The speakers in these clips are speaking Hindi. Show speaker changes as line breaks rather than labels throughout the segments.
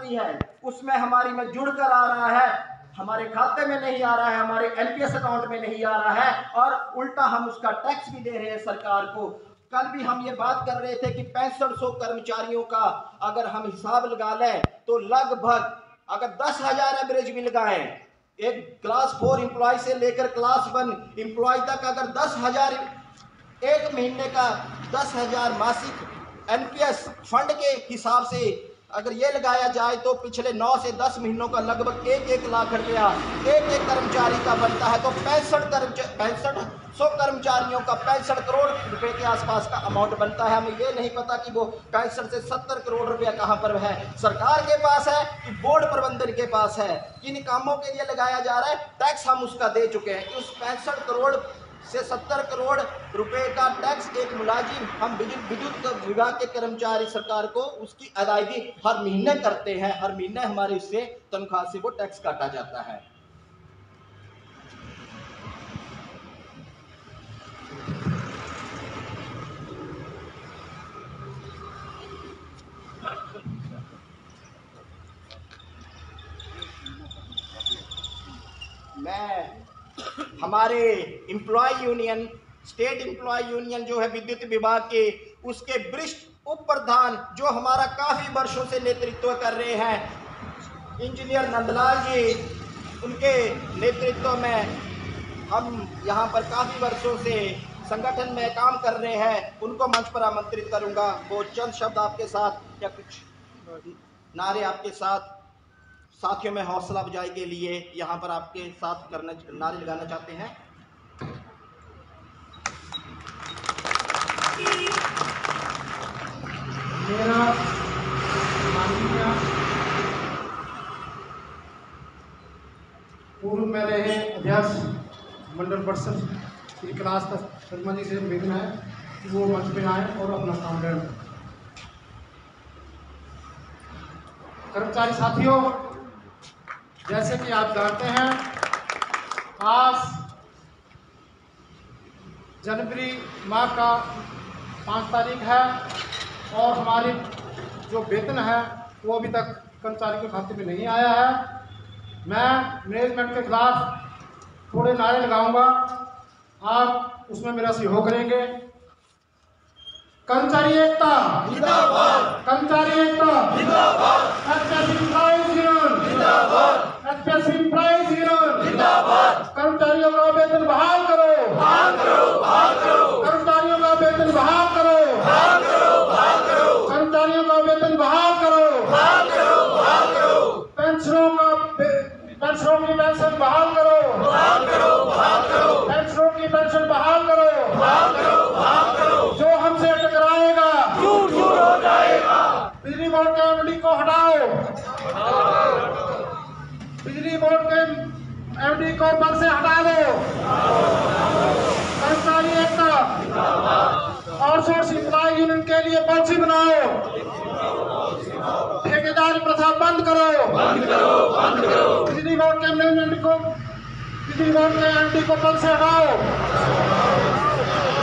सैलरी है उसमें हमारी में जुड़ कर आ रहा है, हमारे खाते में नहीं आ रहा है, हमारे एनपीएस अकाउंट में नहीं आ रहा है, और उल्टा हम उसका टैक्स भी दे रहे हैं सरकार को। कल भी हम ये बात कर रहे थे कि 6500 कर्मचारियों का अगर हम हिसाब लगा लें तो लगभग अगर 10,000 एवरेज भी लगाएं, एक क्लास 4 एम्प्लॉय से लेकर क्लास 1 एम्प्लॉय तक अगर 10,000 एक महीने का 10,000 मासिक एनपीएस फंड के हिसाब से अगर ये लगाया जाए तो पिछले 9 से 10 महीनों का लगभग 1-1 लाख रुपया एक कर्मचारी का बनता है। तो 6500 कर्मचारियों का 65 करोड़ रुपए के आसपास का अमाउंट बनता है। हमें ये नहीं पता कि वो 65 से 70 करोड़ रुपया कहाँ पर है, सरकार के पास है कि बोर्ड प्रबंधन के पास है, किन कामों के लिए लगाया जा रहा है, टैक्स हम उसका दे चुके हैं। उस 65 करोड़ से 70 करोड़ रुपए का टैक्स एक मुलाजिम, हम विद्युत विभाग के कर्मचारी सरकार को उसकी अदायगी हर महीने करते हैं, हर महीने हमारे इससे तनख्वाह से वो टैक्स काटा जाता है। मैं हमारे employee union, state employee union जो है विद्युत विभाग के, उसके वरिष्ठ उप प्रधान जो हमारा काफी वर्षों से नेतृत्व कर रहे हैं, इंजीनियर नंदलाल जी, उनके नेतृत्व में हम यहाँ पर काफी वर्षों से संगठन में काम कर रहे हैं, उनको मंच पर आमंत्रित करूंगा। वो चंद शब्द आपके साथ या कुछ नारे आपके साथ साथियों में हौसला अफजाई के लिए यहाँ पर आपके साथ नारे लगाना चाहते हैं।
मेरा माननीय पूर्व में रहे अध्यक्ष मंडल परिषद श्री कैलाश शर्मा जी से निवेदन है कि वो मंच पे आए और अपना काम करें। कर्मचारी साथियों, जैसे कि आप जानते हैं, आज जनवरी माह का 5 तारीख है और हमारी जो वेतन है वो अभी तक कर्मचारी के खाते में नहीं आया है। मैं मैनेजमेंट के खिलाफ थोड़े नारे लगाऊंगा, आप उसमें मेरा सहयोग करेंगे। कर्मचारी एकता जिंदाबाद, कर्मचारी एकता जिंदाबाद, कर्मचारियों का वेतन बहाल करो, कर्मचारियों का वेतन बहाल करो, कर्मचारियों का वेतन बहाल करो, पेंशनों की पेंशन बहाल करो, पेंशनों की पेंशन बहाल करो, जो हमसे टकराएगा दूर हो जाएगा। बिजली बोर्ड के एमडी को हटाओ, बिजली बोर्ड के एमडी को पद से हटा दो। कर्मचारी एकता आउटसोर्स एम्प्लॉय यूनियन के लिए पॉलिसी बनाओ, ठेकेदारी प्रथा बंद करो, बिजली बोर्ड के मैनेजमेंट को, बिजली बोर्ड के एमडी को पद से हटाओ,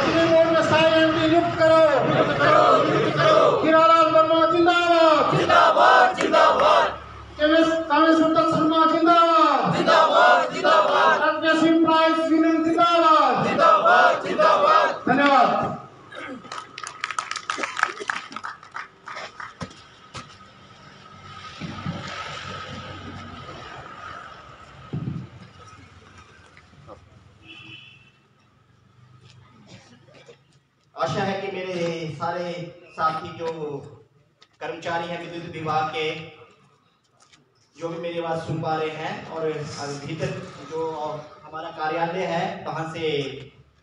बिजली बोर्ड में स्थायी एमडी नियुक्त करो। हीरालाल वर्मा जिंदाबाद, जिंदाबाद, जिंदाबाद। कामेश मंडल शर्मा जिंदाबाद, जिंदाबाद, जिंदाबाद। एनपीएस एम्प्लॉयज यूनियन जिंदाबाद, जिंदाबाद, जिंदाबाद। धन्यवाद।
आशा है कि मेरे सारे साथी जो कर्मचारी हैं विद्युत विभाग के, जो भी मेरी बात सुन पा रहे हैं और भीतर जो हमारा कार्यालय है वहां से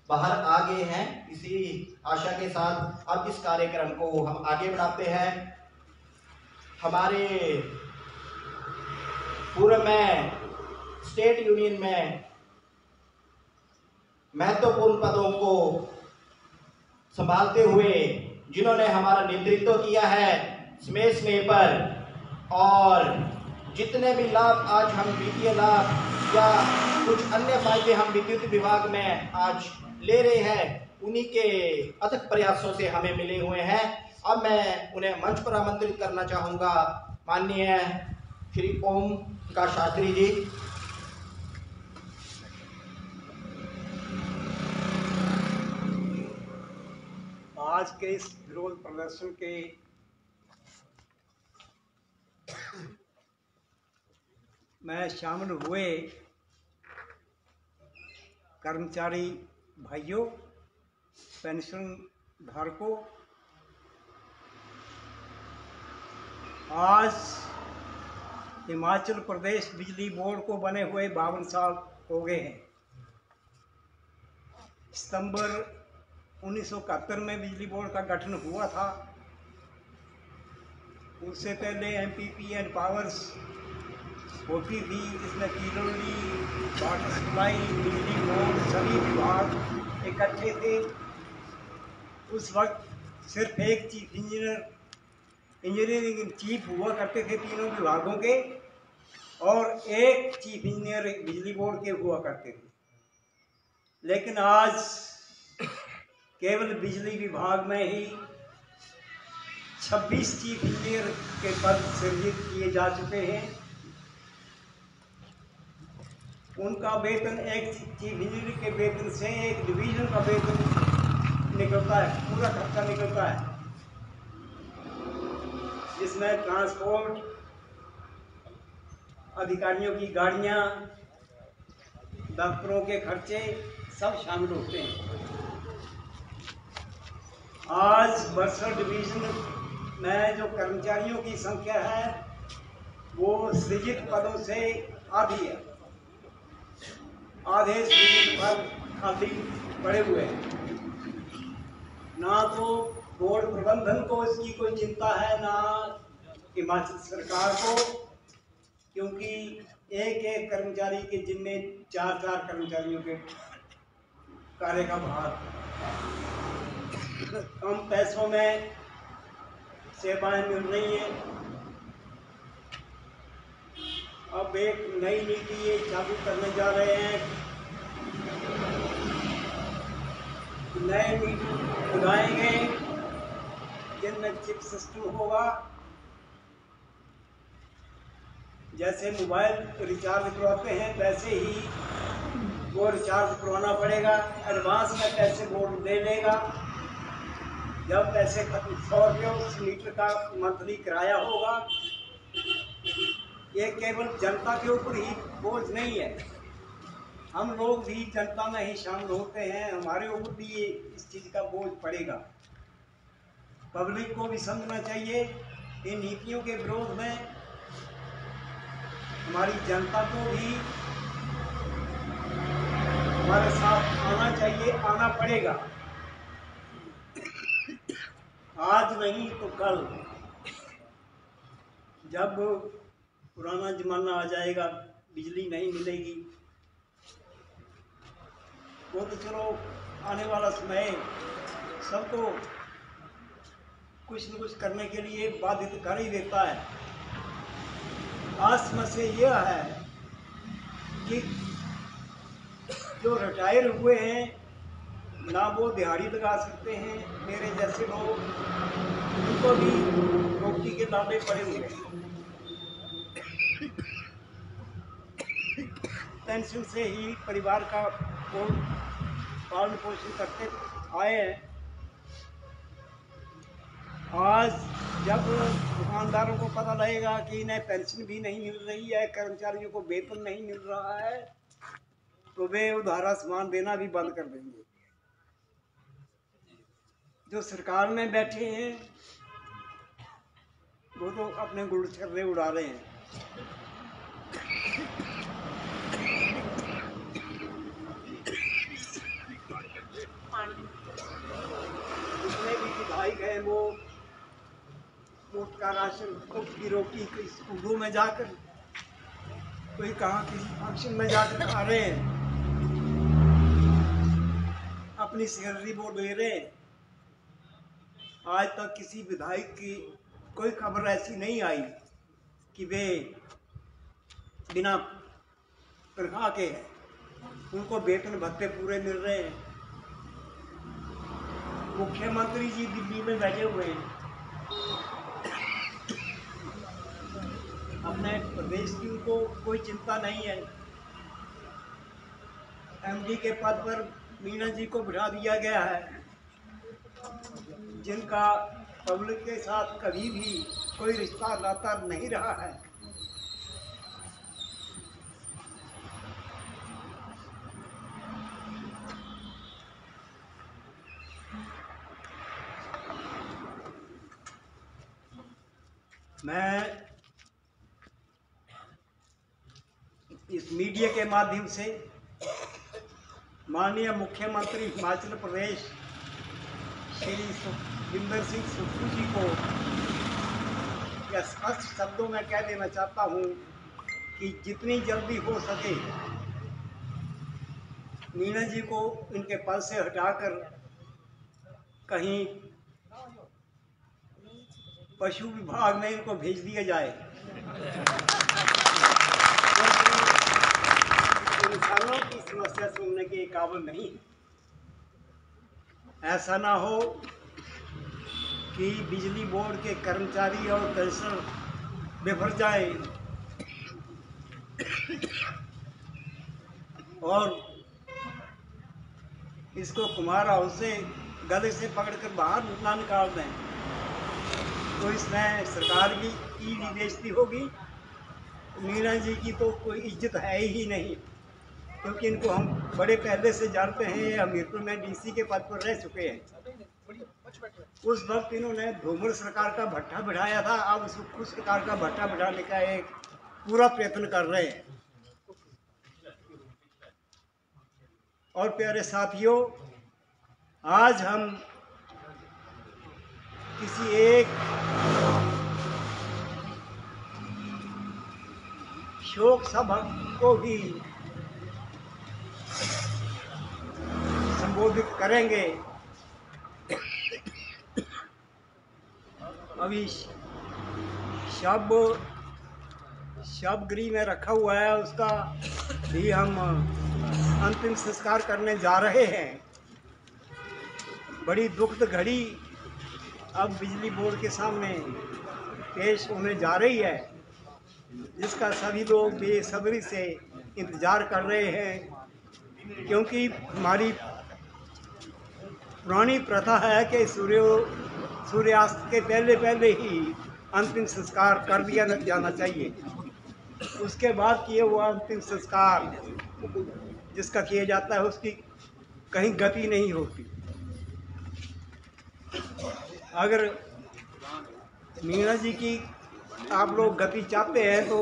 बाहर आ गए हैं, इसी आशा के साथ अब इस कार्यक्रम को हम आगे बढ़ाते हैं। हमारे पूर्व में स्टेट यूनियन में महत्वपूर्ण पदों को संभालते हुए जिन्होंने हमारा नेतृत्व किया है समय पर, और जितने भी लाभ आज हम वित्तीय लाभ या कुछ अन्य फायदे हम विद्युत विभाग में आज ले रहे हैं, उन्हीं के अथक प्रयासों से हमें मिले हुए हैं। अब मैं उन्हें मंच पर आमंत्रित करना चाहूँगा माननीय श्री ओम प्रकाश शास्त्री जी।
आज के इस विरोध प्रदर्शन के में शामिल हुए कर्मचारी भाइयों, पेंशन धारकों, आज हिमाचल प्रदेश बिजली बोर्ड को बने हुए 52 साल हो गए हैं। सितंबर 1971 में बिजली बोर्ड का गठन हुआ था। उससे पहले MPP एंड पावर्स होती थी, जिसमें किलोली, वाटर सप्लाई, बिजली बोर्ड सभी विभाग इकट्ठे थे। उस वक्त सिर्फ एक चीफ इंजीनियरिंग चीफ हुआ करते थे तीनों विभागों के, और एक चीफ इंजीनियर बिजली बोर्ड के हुआ करते थे। लेकिन आज केवल बिजली विभाग में ही 26 चीफ इंजीनियर के पद सृजित किए जा चुके हैं। उनका वेतन एक चीफ इंजीनियर के वेतन से एक डिवीजन का वेतन निकलता है, पूरा खर्चा निकलता है, जिसमें ट्रांसपोर्ट, अधिकारियों की गाड़ियां, दफ्तरों के खर्चे सब शामिल होते हैं। आज बरसर डिवीजन में जो कर्मचारियों की संख्या है वो सृजित पदों से आधी है। आधे सृजित पद खाली पड़े हुए हैं। ना तो बोर्ड प्रबंधन को इसकी कोई चिंता है, ना हिमाचल सरकार को, क्योंकि एक एक कर्मचारी के जिम्मे 4 कर्मचारियों के कार्य का भार, कम पैसों में सेवाएं मिल रही हैं। अब एक नई नीति ये चालू करने जा रहे हैं, नए नीति लगाएंगे जिनमें चिप सिस्टम होगा। जैसे मोबाइल रिचार्ज करवाते हैं वैसे ही वो रिचार्ज करवाना पड़ेगा। एडवांस में पैसे बोर्ड दे लेगा। जब पैसे खत्म 100 रुपये उस मीटर का मंथली किराया होगा। ये केवल जनता के ऊपर ही बोझ नहीं है, हम लोग भी जनता में ही शामिल होते हैं, हमारे ऊपर भी ये इस चीज़ का बोझ पड़ेगा। पब्लिक को भी समझना चाहिए इन नीतियों के विरोध में हमारी जनता को भी हमारे साथ आना चाहिए, आना पड़ेगा। आज नहीं तो कल, जब पुराना जमाना आ जाएगा, बिजली नहीं मिलेगी, वो तो चलो आने वाला समय सबको कुछ न कुछ करने के लिए बाधित कर ही देता है। आज समस्या यह है कि जो रिटायर हुए हैं ना वो दिहाड़ी लगा सकते हैं, मेरे जैसे लोग, उनको भी रोटी के लाले पड़े हुए हैं। पेंशन से ही परिवार का पालन पोषण करते आए हैं। आज जब दुकानदारों को पता लगेगा कि इन्हें पेंशन भी नहीं मिल रही है, कर्मचारियों को वेतन नहीं मिल रहा है, तो वे उधारा सामान देना भी बंद कर देंगे। जो सरकार में बैठे हैं वो तो अपने गुलछर्रे उड़ा रहे हैं। जितने भी विधायक हैं वो मुफ्त का राशन, मुफ्त की रोटी, कोई स्कूलों में जाकर, कोई कहाँ किसी फंक्शन में जाकर खा रहे हैं, अपनी सैलरी वो दे रहे हैं। आज तक किसी विधायक की कोई खबर ऐसी नहीं आई कि वे बिना तनख्वाह के हैं, उनको वेतन भत्ते पूरे मिल रहे हैं। मुख्यमंत्री जी दिल्ली में बैठे हुए हैं, प्रदेश की उनको कोई चिंता नहीं है। एमडी के पद पर मीणा जी को बिठा दिया गया है, जिनका पब्लिक के साथ कभी भी कोई रिश्ता नाता नहीं रहा है। मैं इस मीडिया के माध्यम से माननीय मुख्यमंत्री हिमाचल प्रदेश श्री सुखविंदर सिंह सुक्खू जी को यह स्पष्ट शब्दों में कह देना चाहता हूँ कि जितनी जल्दी हो सके मीणा जी को इनके पद से हटाकर कहीं पशु विभाग में इनको भेज दिया जाए। इंसानों की समस्या सुनने के काबिल नहीं। ऐसा ना हो कि बिजली बोर्ड के कर्मचारी और पेंशनर बिफर जाए और इसको कुमार हाउस से गले से पकड़कर बाहर ना निकाल दें, तो इसमें सरकार की भी बेइज्जती होगी। मीणा जी की तो कोई इज्जत है ही नहीं, क्योंकि इनको हम बड़े पहले से जानते हैं। हमीरपुर में डीसी के पद पर रह चुके हैं। उस वक्त इन्होंने धूमर सरकार का भट्टा बिठाया था, अब सुक्खू सरकार का भट्टा बिठाने का एक पूरा प्रयत्न कर रहे हैं। और प्यारे साथियों, आज हम किसी एक शोक सभा को भी संबोधित करेंगे। अभी शवगृह में रखा हुआ है, उसका भी हम अंतिम संस्कार करने जा रहे हैं। बड़ी दुखद घड़ी अब बिजली बोर्ड के सामने पेश होने जा रही है, जिसका सभी लोग बेसब्री से इंतज़ार कर रहे हैं, क्योंकि हमारी पुरानी प्रथा है कि सूर्यास्त के पहले पहले ही अंतिम संस्कार कर दिया जाना चाहिए। उसके बाद किए हुआ अंतिम संस्कार जिसका किया जाता है उसकी कहीं गति नहीं होती। अगर मीणा जी की आप लोग गति चाहते हैं तो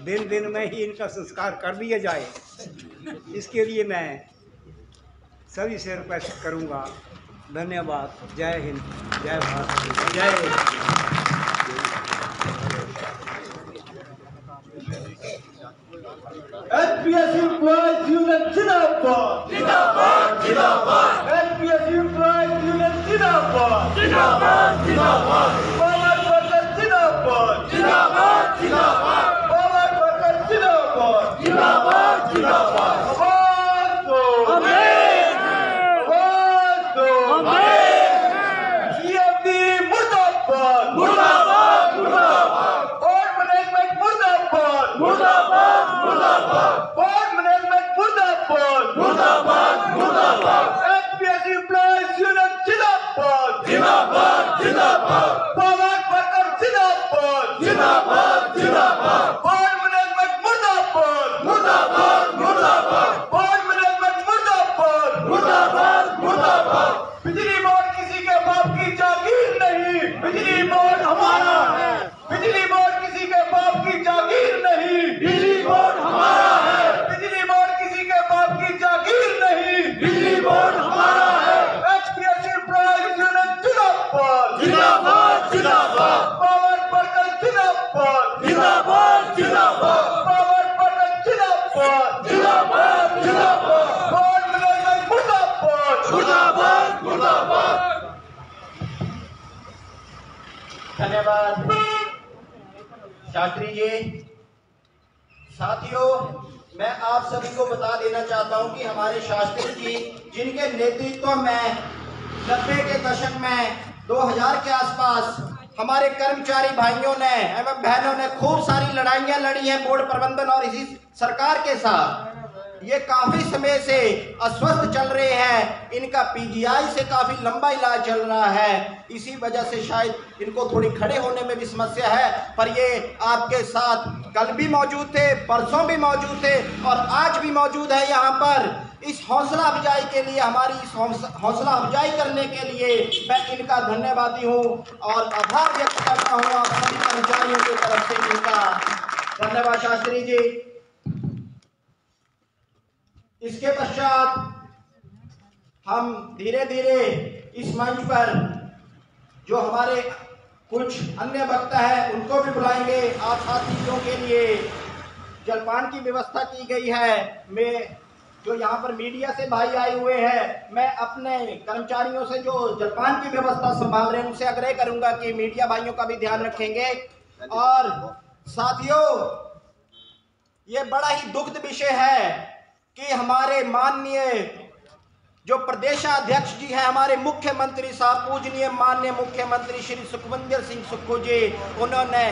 दिन में ही इनका संस्कार कर दिया जाए। इसके लिए मैं सभी से रिक्वेस्ट करूंगा। धन्यवाद। जय हिंद, जय भारत, जय
NPS Employees Union जिंदाबाद, जिंदाबाद, जिंदाबाद। NPS Employees Union जिंदाबाद, जिंदाबाद, जिंदाबाद। पावर वर्कर्स जिंदाबाद, जिंदाबाद, जिंदाबाद। पावर वर्कर्स जिंदाबाद, जिंदाबाद, जिंदाबाद। आवाज दो हमें, आवाज दो हमें। CMD मुर्दाबाद, मुर्दाबाद, मुर्दाबाद। बोर्ड मैनेजमेंट मुर्दाबाद, मुर्दाबाद, मुर्दाबाद। बोर्ड मैनेजमेंट मुर्दाबाद, मुर्दाबाद, मुर्दाबाद। NPS Employees Union जिंदाबाद, जिंदाबाद, जिंदाबाद। पावर वर्कर्स जिंदाबाद, जिंदाबाद, जिंदाबाद। बोर्ड मैनेजमेंट मुर्दाबाद, मुर्दाबाद, मुर्दाबाद। बोर्ड मैनेजमेंट मुर्दाबाद, मुर्दाबाद, मुर्दाबाद। बिजली बोर्ड किसी के बाप की जागीर नहीं, बिजली बोर्ड हमारा है। बिजली बोर्ड किसी के बाप की जागीर नहीं, बिजली बोर्ड हमारा है। बिजली बोर्ड किसी के बाप की जागीर नहीं, बिजली बोर्ड हमारा है। NPS Employees Union जिंदाबाद, जिंदाबाद, जिंदाबाद। पावर वर्कर्स जिंदाबाद, जिंदाबाद, जिंदाबाद। पावर वर्कर्स जिंदाबाद, जिंदाबाद, जिंदाबाद। बोर्ड मैनेजमेंट मुर्दाबाद, मुर्दाबाद, मुर्दाबाद। धन्यवाद शास्त्री जी। साथियों, मैं आप सभी को बता देना चाहता हूं कि हमारे शास्त्री जी, जिनके नेतृत्व में 90 के दशक में 2000 के आसपास हमारे कर्मचारी भाइयों ने एवं बहनों ने खूब सारी लड़ाइयां लड़ी हैं बोर्ड प्रबंधन और इसी सरकार के साथ। ये काफी समय से अस्वस्थ चल रहे हैं, इनका पीजीआई से काफी लंबा इलाज चल रहा है, इसी वजह से शायद इनको थोड़ी खड़े होने में भी समस्या है। पर ये आपके साथ कल भी मौजूद थे, परसों भी मौजूद थे और आज भी मौजूद है यहाँ पर। इस हौसला अफजाई के लिए, हमारी इस हौसला अफजाई करने के लिए मैं इनका धन्यवादी हूँ और आभार व्यक्त करता हूँ आप सभी कर्मचारियों की तरफ से इनका धन्यवाद। शास्त्री जी, इसके पश्चात हम धीरे धीरे इस मंच पर जो हमारे कुछ अन्य वक्ता है उनको भी बुलाएंगे। आप साथियों के लिए जलपान की व्यवस्था की गई है। मैं जो यहाँ पर मीडिया से भाई आए हुए हैं, मैं अपने कर्मचारियों से जो जलपान की व्यवस्था संभाल रहे हैं उनसे आग्रह करूंगा कि मीडिया भाइयों का भी ध्यान रखेंगे। और साथियों, ये बड़ा ही दुखद विषय है कि हमारे माननीय जो प्रदेशाध्यक्ष जी हैं, हमारे मुख्यमंत्री साहब, पूजनीय माननीय मुख्यमंत्री श्री सुखविंदर सिंह सुक्खू जी, उन्होंने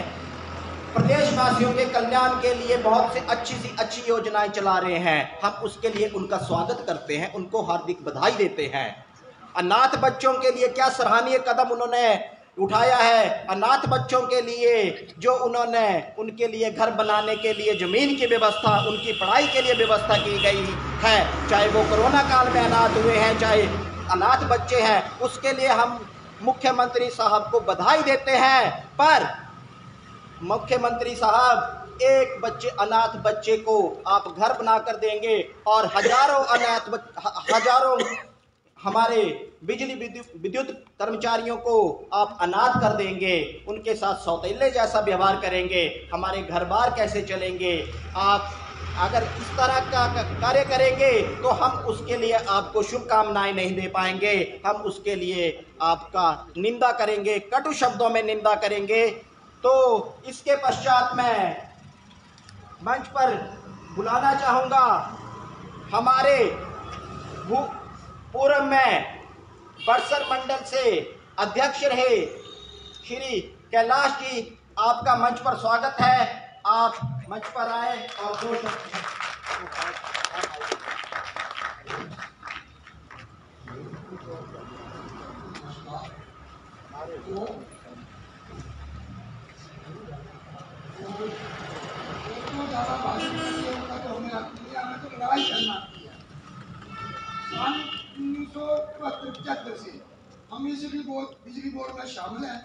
प्रदेशवासियों के कल्याण के लिए बहुत से अच्छी योजनाएं चला रहे हैं। हम उसके लिए उनका स्वागत करते हैं, उनको हार्दिक बधाई देते हैं। अनाथ बच्चों के लिए क्या सराहनीय कदम उन्होंने उठाया है। अनाथ बच्चों के लिए जो उन्होंने उनके लिए घर बनाने के लिए जमीन की व्यवस्था, उनकी पढ़ाई के लिए व्यवस्था की गई है, चाहे वो कोरोना काल में अनाथ हुए हैं, चाहे अनाथ बच्चे हैं, उसके लिए हम मुख्यमंत्री साहब को बधाई देते हैं। पर मुख्यमंत्री साहब, एक अनाथ बच्चे को आप घर बनाकर देंगे और हजारों हमारे बिजली विद्युत कर्मचारियों को आप अनाथ कर देंगे, उनके साथ सौतेले जैसा व्यवहार करेंगे, हमारे घर बार कैसे चलेंगे। आप अगर इस तरह का कार्य करेंगे तो हम उसके लिए आपको शुभकामनाएं नहीं दे पाएंगे, हम उसके लिए आपका निंदा करेंगे, कटु शब्दों में निंदा करेंगे। तो इसके पश्चात मैं मंच पर बुलाना चाहूँगा हमारे पूर्व में बड़सर मंडल से अध्यक्ष रहे श्री कैलाश जी, आपका मंच पर स्वागत है। आप मंच पर आए और दो
से हम बिजली बोर्ड में शामिल हैं।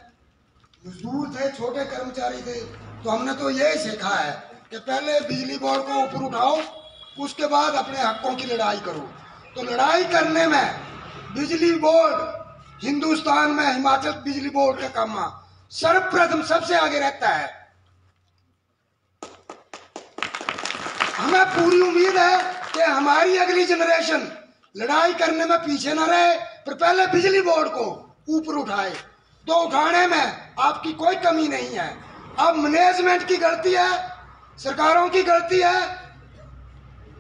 मजदूर थे, छोटे कर्मचारी थे, तो हमने तो यही सीखा है कि पहले बिजली बोर्ड को ऊपर उठाओ, उसके बाद अपने हकों की लड़ाई करो। तो लड़ाई करने में बिजली बोर्ड हिंदुस्तान में हिमाचल बिजली बोर्ड का काम सर्वप्रथम सबसे आगे रहता है। हमें पूरी उम्मीद है कि हमारी अगली जनरेशन लड़ाई करने में पीछे न रहे, पर पहले बिजली बोर्ड को ऊपर उठाए। तो उठाने में आपकी कोई कमी नहीं है। अब मैनेजमेंट की गलती है, सरकारों की गलती है।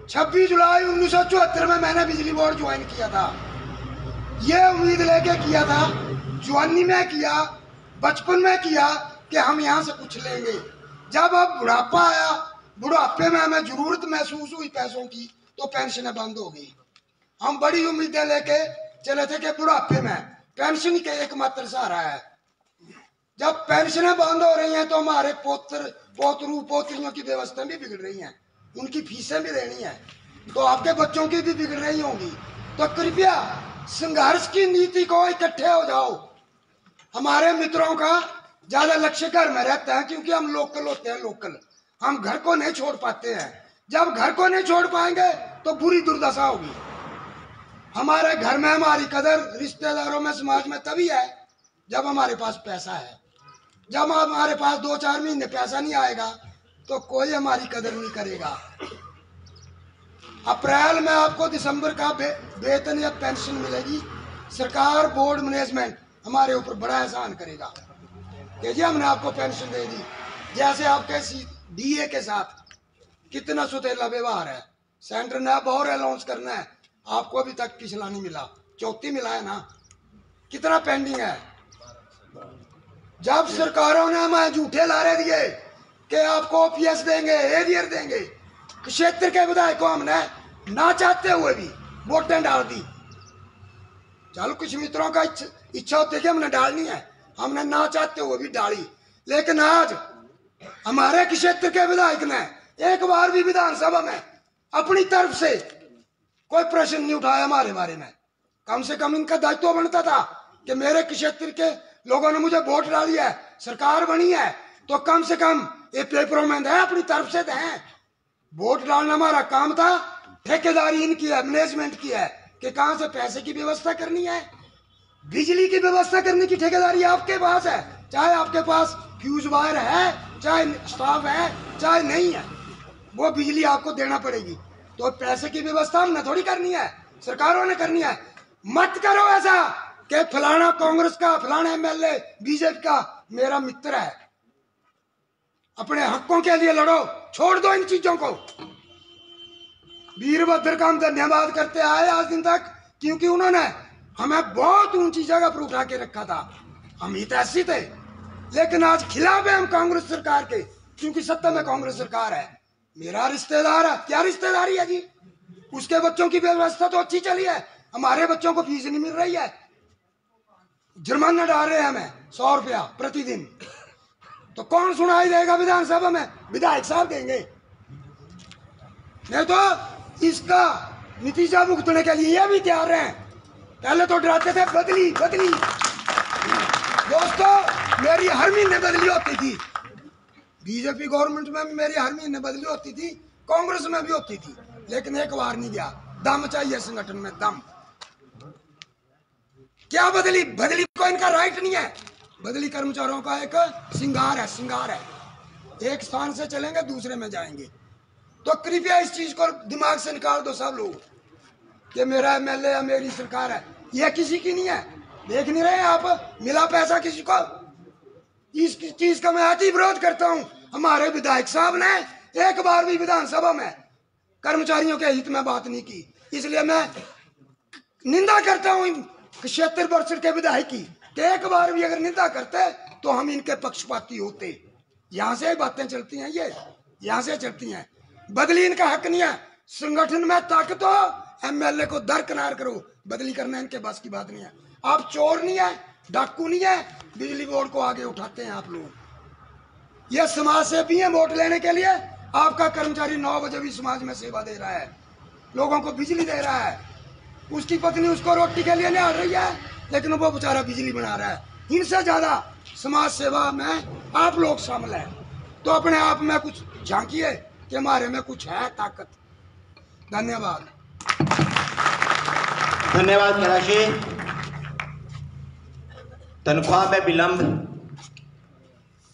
26 जुलाई 1974 में मैंने बिजली बोर्ड ज्वाइन किया था, ये उम्मीद लेके किया था, जवानी में किया, बचपन में किया कि हम यहाँ से कुछ लेंगे। जब अब बुढ़ापा आया, बुढ़ापे में हमें जरूरत महसूस हुई पैसों की, तो पेंशनें बंद हो गई। हम बड़ी उम्मीदें लेके चले थे कि बुढ़ापे में पेंशन के एकमात्र सहारा है। जब पेंशनें बंद हो रही हैं तो हमारे पोतरू पोतरियों की व्यवस्था भी बिगड़ रही हैं, उनकी फीसें भी देनी है, तो आपके बच्चों की भी बिगड़ रही होंगी। तो कृपया संघर्ष की नीति को इकट्ठे हो जाओ। हमारे मित्रों का ज्यादा लक्ष्य घर में रहता है, क्योंकि हम लोकल होते हैं, लोकल हम घर को नहीं छोड़ पाते हैं। जब घर को नहीं छोड़ पाएंगे तो बुरी दुर्दशा होगी। हमारे घर में हमारी कदर रिश्तेदारों में, समाज में तभी है जब हमारे पास पैसा है। जब हमारे पास 2-4 महीने पैसा नहीं आएगा तो कोई हमारी कदर नहीं करेगा। अप्रैल में आपको दिसंबर का वेतन या पेंशन मिलेगी। सरकार, बोर्ड मैनेजमेंट हमारे ऊपर बड़ा एहसान करेगा कि जी हमने आपको पेंशन दे दी। जैसे आपके डीए के साथ कितना सुतेला व्यवहार है। सेंटर ने अब और अलाउंस करना है, आपको अभी तक पिछला नहीं मिला, चौथी मिला है ना, कितना पेंडिंग है। जब सरकारों ने हमें झूठे लारे दिए कि आपको ओपीएस देंगे, एरियर देंगे, क्षेत्र के विधायक को हमने ना चाहते हुए भी वोटें डाल दी। चलो कुछ मित्रों का इच्छा होती है कि हमने डालनी है, हमने ना चाहते हुए भी डाली। लेकिन आज हमारे क्षेत्र के विधायक ने एक बार भी विधानसभा में अपनी तरफ से कोई प्रश्न नहीं उठाया हमारे बारे में। कम से कम इनका दायित्व बनता था कि मेरे क्षेत्र के लोगों ने मुझे वोट डाली है, सरकार बनी है, तो कम से कम ये पेपरों में दें, अपनी तरफ से दें। वोट डालना हमारा काम था, ठेकेदारी इनकी है, मैनेजमेंट की है कि कहां से पैसे की व्यवस्था करनी है, बिजली की व्यवस्था करने की ठेकेदारी आपके पास है। चाहे आपके पास फ्यूज वायर है, चाहे स्टाफ है, चाहे नहीं है, वो बिजली आपको देना पड़ेगी। तो पैसे की व्यवस्था हमने थोड़ी करनी है, सरकारों ने करनी है। मत करो ऐसा कि फलाना कांग्रेस का, फलाना एमएलए बीजेपी का मेरा मित्र है। अपने हकों के लिए लड़ो, छोड़ दो इन चीजों को। वीरभद्र का हम धन्यवाद करते आए आज दिन तक, क्योंकि उन्होंने हमें बहुत ऊंची जगह पर उठा के रखा था। हम हितैषी थे, लेकिन आज खिलाफ है हम कांग्रेस सरकार के, क्योंकि सत्ता में कांग्रेस सरकार है। मेरा रिश्तेदार है, क्या रिश्तेदारी है जी? उसके बच्चों की व्यवस्था तो अच्छी चली है, हमारे बच्चों को फीस नहीं मिल रही है, जुर्माना डाल रहे हैं हमें 100 रुपया प्रतिदिन। तो कौन सुनाई देगा विधानसभा में? विधायक साहब देंगे। नहीं तो इसका नतीजा भुगतने के लिए ये भी तैयार हैं। पहले तो डराते थे बदली बदली। दोस्तों, मेरी हर महीने बदली होती थी, बीजेपी गवर्नमेंट में भी मेरी हर महीने बदली होती थी, कांग्रेस में भी होती थी, लेकिन एक बार नहीं गया। दम चाहिए संगठन में, दम। क्या बदली? बदली को इनका राइट नहीं है। बदली कर्मचारियों का एक श्रृंगार है, श्रृंगार है। एक स्थान से चलेंगे दूसरे में जाएंगे। तो कृपया इस चीज को दिमाग से निकाल दो सब लोग कि मेरा एमएलए है, मेरी सरकार है। यह किसी की नहीं है। देख नहीं रहे आप, मिला पैसा किसी को? इस चीज का मैं अति विरोध करता हूं। हमारे विधायक साहब ने एक बार भी विधानसभा में कर्मचारियों के हित में बात नहीं की, इसलिए मैं निंदा करता हूं क्षेत्र परिषद के विधायक की कि एक बार भी अगर निंदा करते तो हम इनके पक्षपाती होते। यहां से बातें चलती हैं, ये यहां से चलती हैं। बदली इनका हक नहीं है। संगठन में ताकत हो, एमएलए को दरकिनार करो, बदली करना इनके बस की बात नहीं है। आप चोर नहीं है, डाकू नहीं है, बिजली बोर्ड को आगे उठाते हैं आप लोग। यह समाज से भी है वोट लेने के लिए। आपका कर्मचारी 9 बजे भी समाज में सेवा दे रहा है, लोगों को बिजली दे रहा है। उसकी पत्नी उसको रोटी के लिए निहार रही है, लेकिन वो बेचारा बिजली बना रहा है। इनसे ज्यादा समाज सेवा में आप लोग शामिल हैं। तो अपने आप में कुछ झांकिए कि हमारे में कुछ है ताकत। धन्यवाद।
धन्यवाद कैलाशी। तनख्वाह में विलंब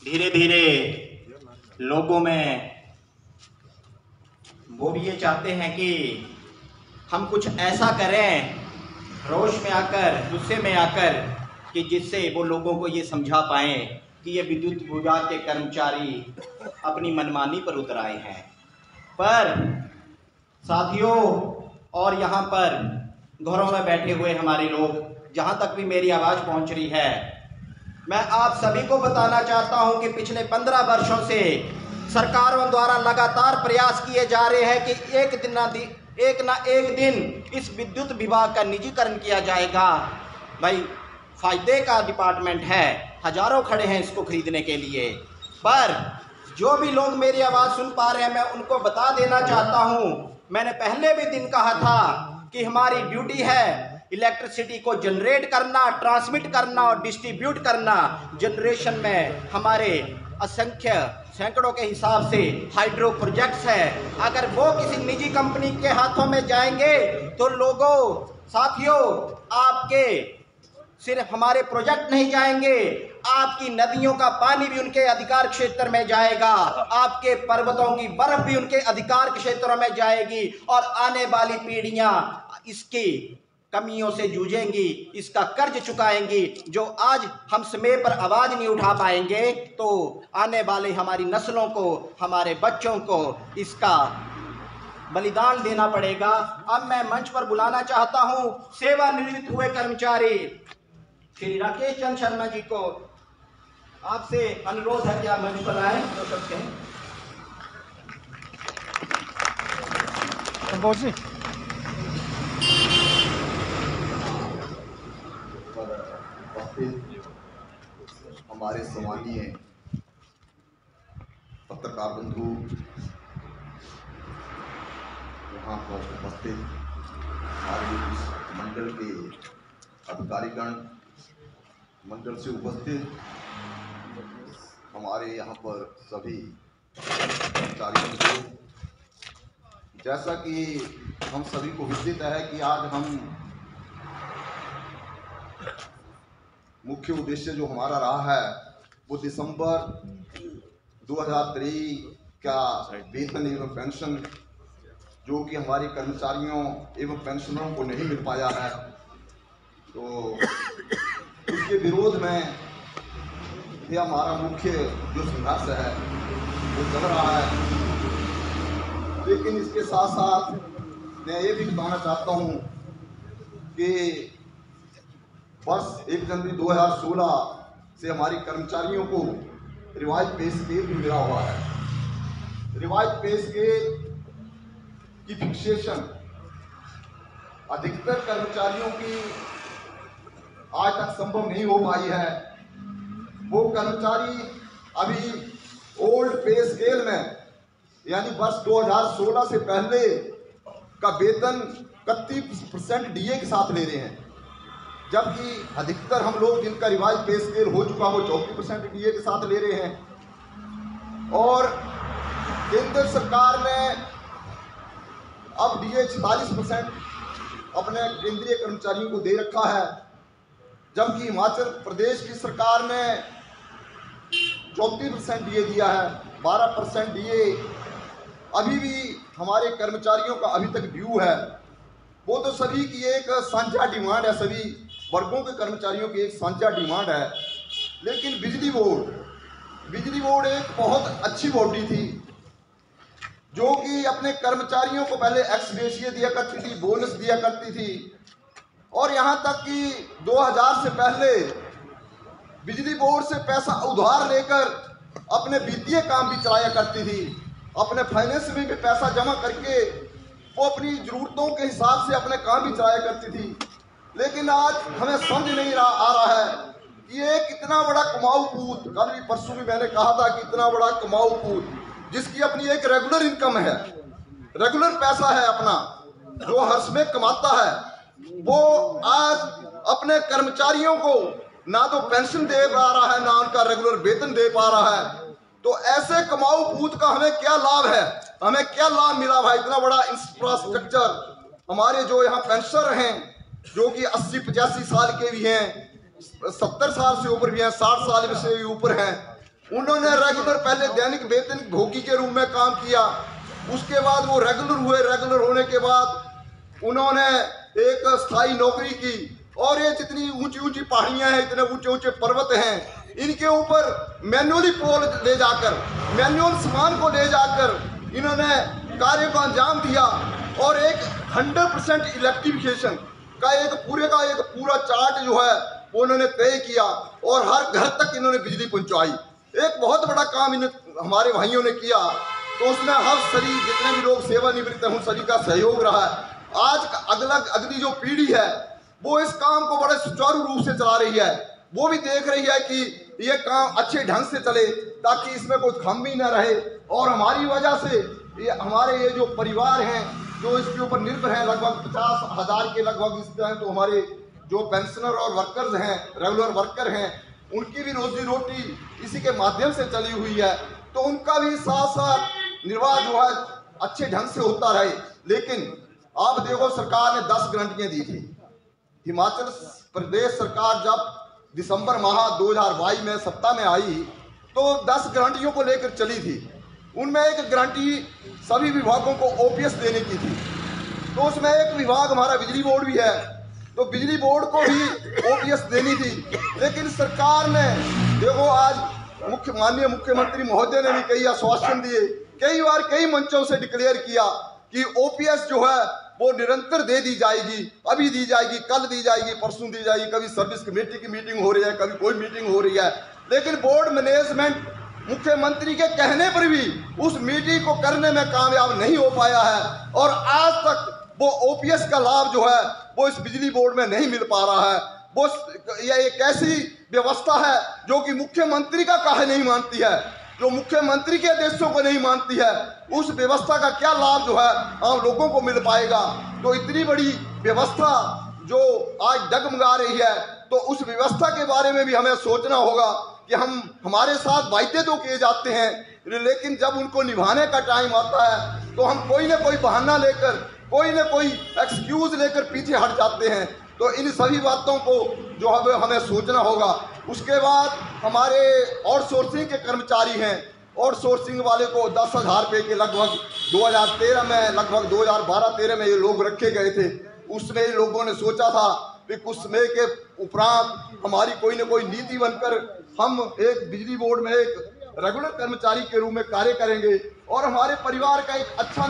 धीरे धीरे लोगों में वो भी ये चाहते हैं कि हम कुछ ऐसा करें रोष में आकर, गुस्से में आकर, कि जिससे वो लोगों को ये समझा पाएं कि ये विद्युत विभाग के कर्मचारी अपनी मनमानी पर उतर आए हैं। पर साथियों और यहाँ पर घरों में बैठे हुए हमारे लोग, जहाँ तक भी मेरी आवाज़ पहुँच रही है, मैं आप सभी को बताना चाहता हूँ कि पिछले 15 वर्षों से सरकारों द्वारा लगातार प्रयास किए जा रहे हैं कि एक ना एक दिन इस विद्युत विभाग का निजीकरण किया जाएगा। भाई, फायदे का डिपार्टमेंट है, हजारों खड़े हैं इसको खरीदने के लिए। पर जो भी लोग मेरी आवाज़ सुन पा रहे हैं, मैं उनको बता देना चाहता हूं, मैंने पहले भी दिन कहा था कि हमारी ड्यूटी है इलेक्ट्रिसिटी को जनरेट करना, ट्रांसमिट करना और डिस्ट्रीब्यूट करना। जनरेशन में हमारे असंख्य सैकड़ों के हिसाब से हाइड्रो प्रोजेक्ट्स है। अगर वो किसी निजी कंपनी के हाथों में जाएंगे तो लोगों, साथियों, आपके सिर्फ हमारे प्रोजेक्ट नहीं जाएंगे, आपकी नदियों का पानी भी उनके अधिकार क्षेत्र में जाएगा, आपके पर्वतों की बर्फ भी उनके अधिकार क्षेत्रों में जाएगी और आने वाली पीढ़ियां इसकी कमियों से जूझेंगी, इसका कर्ज चुकाएंगी। जो आज हम समय पर आवाज नहीं उठा पाएंगे तो आने वाले हमारी नस्लों को, हमारे बच्चों को इसका बलिदान देना पड़ेगा। अब मैं मंच पर बुलाना चाहता हूं सेवानिवृत्त हुए कर्मचारी श्री राकेश चंद्र शर्मा जी को।
आपसे अनुरोध है कि आप मंच पर आए हो सकते हैं।
हमारे सम्मानीय पत्रकार बंधु, यहाँ पर उपस्थित हमारे मंडल के अधिकारीगण, मंडल से उपस्थित हमारे यहाँ पर सभी कर्मचारियों को, जैसा कि हम सभी को विदित है कि आज हम मुख्य उद्देश्य जो हमारा रहा है वो दिसंबर 2023 का वेतन एवं पेंशन जो कि हमारे कर्मचारियों एवं पेंशनरों को नहीं मिल पाया है, तो उसके विरोध में ये हमारा मुख्य जो संघर्ष है वो चल रहा है। लेकिन इसके साथ साथ मैं ये भी बताना चाहता हूँ कि वर्ष 1 जनवरी 2016 से हमारी कर्मचारियों को रिवाइज पे स्केल भी मिला हुआ है। रिवाइज पे स्केल की फिक्सेशन अधिकतर कर्मचारियों की आज तक संभव नहीं हो पाई है। वो कर्मचारी अभी ओल्ड पे स्केल में यानी वर्ष 2016 से पहले का वेतन 31% डीए के साथ ले रहे हैं, जबकि अधिकतर हम लोग जिनका रिवाइज पे स्केल हो चुका वो 34% डीए के साथ ले रहे हैं। और केंद्र सरकार ने अब डीए 46% अपने केंद्रीय कर्मचारियों को दे रखा है, जबकि हिमाचल प्रदेश की सरकार ने 34% डीए दिया है। 12% डीए अभी भी हमारे कर्मचारियों का अभी तक ड्यू है। वो तो सभी की एक साझा डिमांड है, सभी वर्गों के कर्मचारियों की एक साझा डिमांड है। लेकिन बिजली बोर्ड एक बहुत अच्छी बॉडी थी जो कि अपने कर्मचारियों को पहले एक्स ग्रेशिया दिया करती थी, बोनस दिया करती थी, और यहाँ तक कि 2000 से पहले बिजली बोर्ड से पैसा उधार लेकर अपने वित्तीय काम भी चलाया करती थी। अपने फाइनेंस में भी पैसा जमा करके वो अपनी जरूरतों के हिसाब से अपने काम भी चलाया करती थी। लेकिन आज हमें समझ नहीं आ रहा है कि ये कितना बड़ा कमाऊ पूत, कल भी परसों भी मैंने कहा था कि इतना बड़ा कमाऊ पूत जिसकी अपनी एक रेगुलर इनकम है, रेगुलर पैसा है अपना जो हर्ष में कमाता है, वो आज अपने कर्मचारियों को ना तो पेंशन दे पा रहा है, ना उनका रेगुलर वेतन दे पा रहा है। तो ऐसे कमाऊ पूत का हमें क्या लाभ है, हमें क्या लाभ मिला भाई? इतना बड़ा इंफ्रास्ट्रक्चर हमारे जो यहाँ पेंशनर हैं जो कि 80-85 साल के भी हैं, 70 साल से ऊपर भी हैं, 60 साल से भी ऊपर हैं, उन्होंने रेगुलर पहले दैनिक वेतन भोगी के रूप में काम किया। उसके बाद वो रेगुलर हुए, रेगुलर होने के बाद उन्होंने एक स्थायी नौकरी की। और ये जितनी ऊंची ऊंची पहाड़ियां हैं, इतने ऊंचे ऊंचे पर्वत हैं, इनके ऊपर मैनुअली पोल ले जाकर, मैनुअल सामान को ले जाकर इन्होंने कार्य को अंजाम दिया और एक 100% इलेक्ट्रिफिकेशन का एक पूरा चार्ट जो है वो उन्होंने तय किया और हर घर तक इन्होंने बिजली पहुंचाई। एक बहुत बड़ा काम हमारे भाइयों ने किया। तो उसमें हर सभी जितने भी लोग सेवानिवृत्त हैं उन सभी का सहयोग रहा है। आज अगली जो पीढ़ी है वो इस काम को बड़े सुचारू रूप से चला रही है। वो भी देख रही है कि ये काम अच्छे ढंग से चले ताकि इसमें कोई खामी न रहे। और हमारी वजह से हमारे ये जो परिवार हैं जो इसके ऊपर निर्भर हैं, लगभग 50,000 के लगभग इस हैं, तो हमारे जो पेंशनर और वर्कर्स हैं, रेगुलर वर्कर हैं, उनकी भी रोजी रोटी इसी के माध्यम से चली हुई है। तो उनका भी साथ साथ निर्वाह जो है अच्छे ढंग से होता रहे। लेकिन आप देखो, सरकार ने 10 गारंटियां दी थी। हिमाचल प्रदेश सरकार जब दिसंबर माह 2022 में सत्ता में आई तो 10 गारंटियों को लेकर चली थी। उनमें एक गारंटी सभी विभागों को ओपीएस देने की थी। तो उसमें एक विभाग हमारा बिजली बोर्ड भी है, तो बिजली बोर्ड को भी ओपीएस देनी थी। लेकिन सरकार ने देखो, आज माननीय मुख्यमंत्री महोदय ने भी कई आश्वासन दिए, कई बार कई मंचों से डिक्लेयर किया कि ओपीएस जो है वो निरंतर दे दी जाएगी, अभी दी जाएगी, कल दी जाएगी, परसों दी जाएगी। कभी सर्विस कमेटी की मीटिंग हो रही है, कभी कोई मीटिंग हो रही है। लेकिन बोर्ड मैनेजमेंट मुख्यमंत्री के कहने पर भी उस मीटिंग को करने में कामयाब नहीं हो पाया है और आज तक वो ओपीएस का लाभ जो है वो इस बिजली बोर्ड में नहीं मिल पा रहा है। वो यह एक ऐसी व्यवस्था है जो कि मुख्यमंत्री का कहे नहीं मानती है, जो मुख्यमंत्री के आदेशों को नहीं मानती है। उस व्यवस्था का क्या लाभ जो है आम लोगों को मिल पाएगा? तो इतनी बड़ी व्यवस्था जो आज डगमगा रही है, तो उस व्यवस्था के बारे में भी हमें सोचना होगा कि हमारे साथ वायदे तो किए जाते हैं, लेकिन जब उनको निभाने का टाइम आता है तो हम कोई ना कोई बहाना लेकर, कोई ना कोई एक्सक्यूज लेकर पीछे हट जाते हैं। तो इन सभी बातों को जो है हमें सोचना होगा। उसके बाद हमारे आउटसोर्सिंग के कर्मचारी हैं, आउटसोर्सिंग वाले को 10,000 रुपये के लगभग 2013 में, लगभग 2012-13 में ये लोग रखे गए थे। उसमें लोगों ने सोचा था कि कुछ समय के उपरांत हमारी कोई ना कोई नीति बनकर हम एक बिजली बोर्ड में एक रेगुलर कर्मचारी के रूप में कार्य करेंगे और हमारे परिवार का एक अच्छा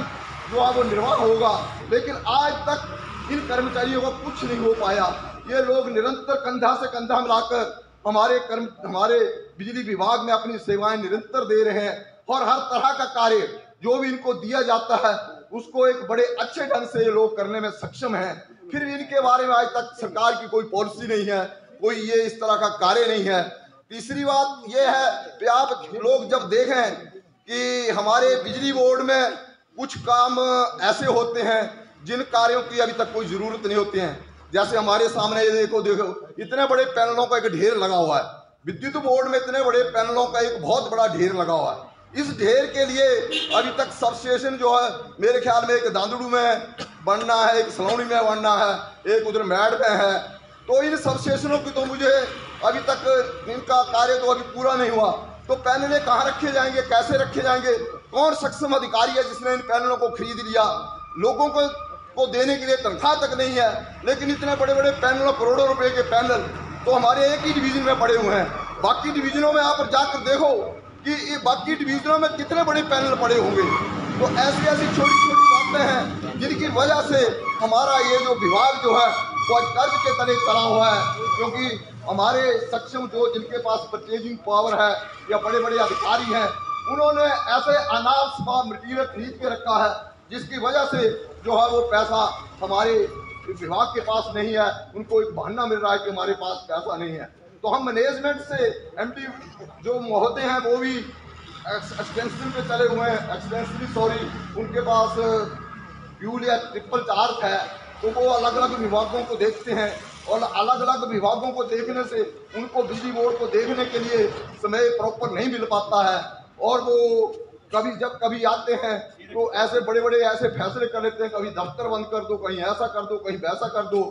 जो है वो निर्वाह होगा। लेकिन आज तक इन कर्मचारियों को कुछ नहीं हो पाया। ये लोग निरंतर कंधा से कंधा मिलाकर हमारे बिजली विभाग में अपनी सेवाएं निरंतर दे रहे हैं और हर तरह का कार्य जो भी इनको दिया जाता है उसको एक बड़े अच्छे ढंग से ये लोग करने में सक्षम हैं। फिर भी इनके बारे में आज तक सरकार की कोई पॉलिसी नहीं है, कोई ये इस तरह का कार्य नहीं है। तीसरी बात ये है कि आप लोग जब देखें कि हमारे बिजली बोर्ड में कुछ काम ऐसे होते हैं जिन कार्यों की अभी तक कोई जरूरत नहीं होती है। जैसे हमारे सामने ये देखो इतने बड़े पैनलों का एक ढेर लगा हुआ है। विद्युत बोर्ड में इतने बड़े पैनलों का एक बहुत बड़ा ढेर लगा हुआ है। इस ढेर के लिए अभी तक सबस्टेशन जो है मेरे ख्याल में एक दांदड़ू में बनना है, एक सलौनी में बनना है, एक उधर मैड में है। तो इन सबस्टेशनों की तो मुझे अभी तक इनका कार्य तो अभी पूरा नहीं हुआ। तो पैनलें कहाँ रखे जाएंगे, कैसे रखे जाएंगे? कौन सक्षम अधिकारी है जिसने इन पैनलों को खरीद लिया? लोगों को देने के लिए तनख्वाह तक नहीं है, लेकिन इतने बड़े बड़े पैनल, करोड़ों रुपए के पैनल तो हमारे एक ही डिवीजन में पड़े हुए हैं। बाकी डिवीजनों में आप जाकर देखो कि ये बाकी डिवीजनों में कितने बड़े पैनल पड़े होंगे। तो ऐसी ऐसी छोटी छोटी बातें हैं जिनकी वजह से हमारा ये जो विभाग जो है वो कर्ज के तले चला हुआ है, क्योंकि हमारे सक्षम जो जिनके पास परचेजिंग पावर है या बड़े बड़े अधिकारी हैं, उन्होंने ऐसे अनाप मटीरियल खरीद के रखा है जिसकी वजह से जो है वो पैसा हमारे विभाग के पास नहीं है। उनको एक बहाना मिल रहा है कि हमारे पास पैसा नहीं है। तो हम मैनेजमेंट से एमडी जो महोदय हैं वो भी एक्सटेंशन पे चले हुए हैं, उनके पास फ्यूल या ट्रिपल चार्ज है, तो वो अलग अलग विभागों को देखते हैं और अलग अलग विभागों को देखने से उनको बिजली बोर्ड को देखने के लिए समय प्रॉपर नहीं मिल पाता है। और वो जब कभी आते हैं तो ऐसे बड़े बड़े ऐसे फैसले कर लेते हैं, कभी दफ्तर बंद कर दो, कहीं ऐसा कर दो, कहीं वैसा कर दो,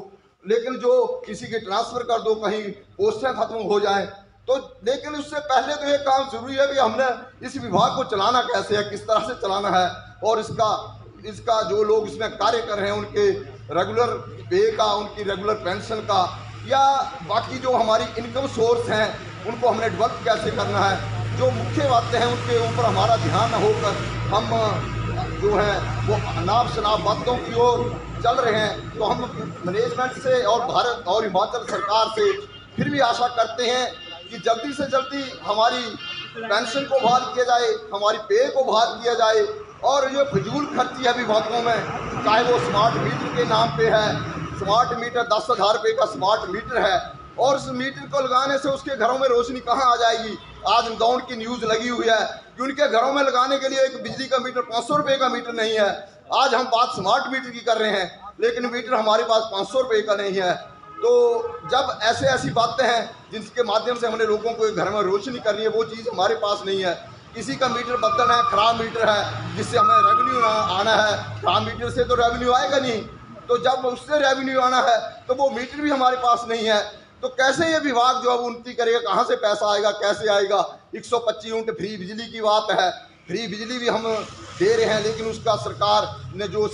लेकिन जो किसी के ट्रांसफर कर दो, कहीं पोस्टें खत्म हो जाएं। तो लेकिन उससे पहले तो ये काम जरूरी है कि हमने इस विभाग को चलाना कैसे है, किस तरह से चलाना है और इसका जो लोग इसमें कार्य कर रहे हैं उनके रेगुलर पे का, उनकी रेगुलर पेंशन का या बाकी जो हमारी इनकम सोर्स हैं उनको हमने डेवलप कैसे करना है। जो मुख्य बातें हैं उनके ऊपर हमारा ध्यान न होकर हम जो है वो अनाप शनाप बातों की ओर चल रहे हैं। तो हम मैनेजमेंट से और भारत और हिमाचल सरकार से फिर भी आशा करते हैं कि जल्दी से जल्दी हमारी पेंशन को बहाल किया जाए, हमारी पे को बहाल किया जाए और ये फिजूल खर्ची है विभागों में, चाहे वो स्मार्ट मीटर के नाम पे है। स्मार्ट मीटर 10,000 रुपये का स्मार्ट मीटर है और उस मीटर को लगाने से उसके घरों में रोशनी कहाँ आ जाएगी। आज इंदौर की न्यूज़ लगी हुई है कि उनके घरों में लगाने के लिए एक बिजली का मीटर 500 रुपये का मीटर नहीं है। आज हम बात स्मार्ट मीटर की कर रहे हैं लेकिन मीटर हमारे पास 500 रुपये का नहीं है। तो जब ऐसी बातें हैं जिसके माध्यम से हमने लोगों को घर में रोशनी करनी है, वो चीज़ हमारे पास नहीं है। किसी का मीटर बदलना है, खराब मीटर है जिससे हमें रेवेन्यू आना है, खराब मीटर से तो रेवेन्यू आएगा नहीं। तो जब उससे रेवेन्यू आना है तो वो मीटर भी हमारे पास नहीं है। तो कैसे ये विभाग जो है उन्नति करेगा, कहाँ से पैसा आएगा, कैसे आएगा? 125 यूनिट फ्री बिजली की बात है, फ्री बिजली भी हम दे रहे हैं लेकिन उसका सरकार ने जो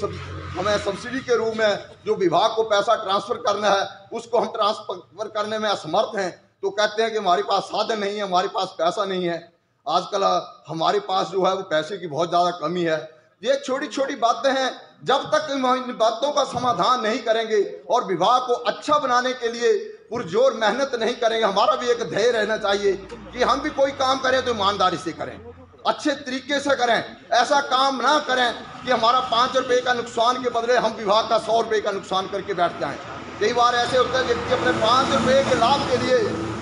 हमें सब्सिडी के रूप में जो विभाग को पैसा ट्रांसफ़र करना है उसको हम ट्रांसफ़र करने में असमर्थ हैं। तो कहते हैं कि हमारे पास साधन नहीं है, हमारे पास पैसा नहीं है। आजकल हमारे पास जो है वो पैसे की बहुत ज़्यादा कमी है। ये छोटी छोटी बातें हैं, जब तक इन बातों का समाधान नहीं करेंगे और विभाग को अच्छा बनाने के लिए पुरजोर मेहनत नहीं करेंगे। हमारा भी एक ध्येय रहना चाहिए कि हम भी कोई काम करें तो ईमानदारी से करें, अच्छे तरीके से करें। ऐसा काम ना करें कि हमारा 5 रुपए का नुकसान के बदले हम विभाग का 100 रुपए का नुकसान करके बैठ जाएं। कई बार ऐसे होता है व्यक्ति अपने 5 रुपए के लाभ के लिए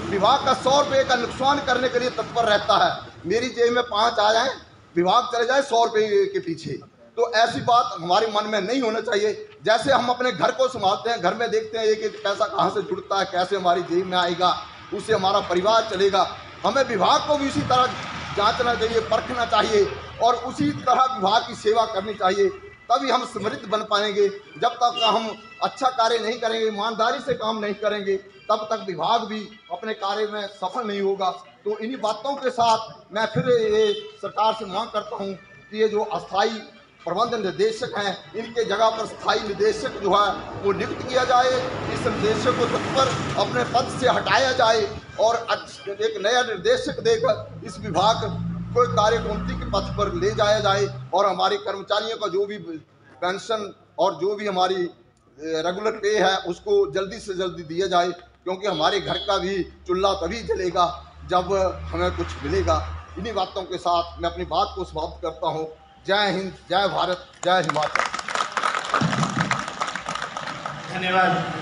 विभाग का 100 रुपए का नुकसान करने के लिए तत्पर रहता है। मेरी जेब में 5 आ जाए, विभाग चले जाए 100 रुपए के पीछे। तो ऐसी बात हमारे मन में नहीं होना चाहिए। जैसे हम अपने घर को संभालते हैं, घर में देखते हैं एक एक पैसा कहाँ से जुड़ता है, कैसे हमारी जेब में आएगा, उससे हमारा परिवार चलेगा। हमें विभाग को भी इसी तरह जांचना चाहिए, परखना चाहिए और उसी तरह विभाग की सेवा करनी चाहिए। तभी हम समृद्ध बन पाएंगे। जब तक हम अच्छा कार्य नहीं करेंगे, ईमानदारी से काम नहीं करेंगे, तब तक विभाग भी अपने कार्य में सफल नहीं होगा। तो इन्हीं बातों के साथ मैं फिर ये सरकार से मांग करता हूँ कि ये जो अस्थायी प्रबंध निदेशक हैं, इनके जगह पर स्थायी निदेशक जो है वो नियुक्त किया जाए। इस निदेशक को तत्पर अपने पद से हटाया जाए और एक नया निर्देशक देकर इस विभाग को कार्यक्रमती के पथ पर ले जाया जाए और हमारे कर्मचारियों का जो भी पेंशन और जो भी हमारी रेगुलर पे है उसको जल्दी से जल्दी दिया जाए, क्योंकि हमारे घर का भी चूल्हा तभी जलेगा जब हमें कुछ मिलेगा। इन्हीं बातों के साथ मैं अपनी बात को समाप्त करता हूँ। जय हिंद, जय भारत, जय हिमाचल।
धन्यवाद।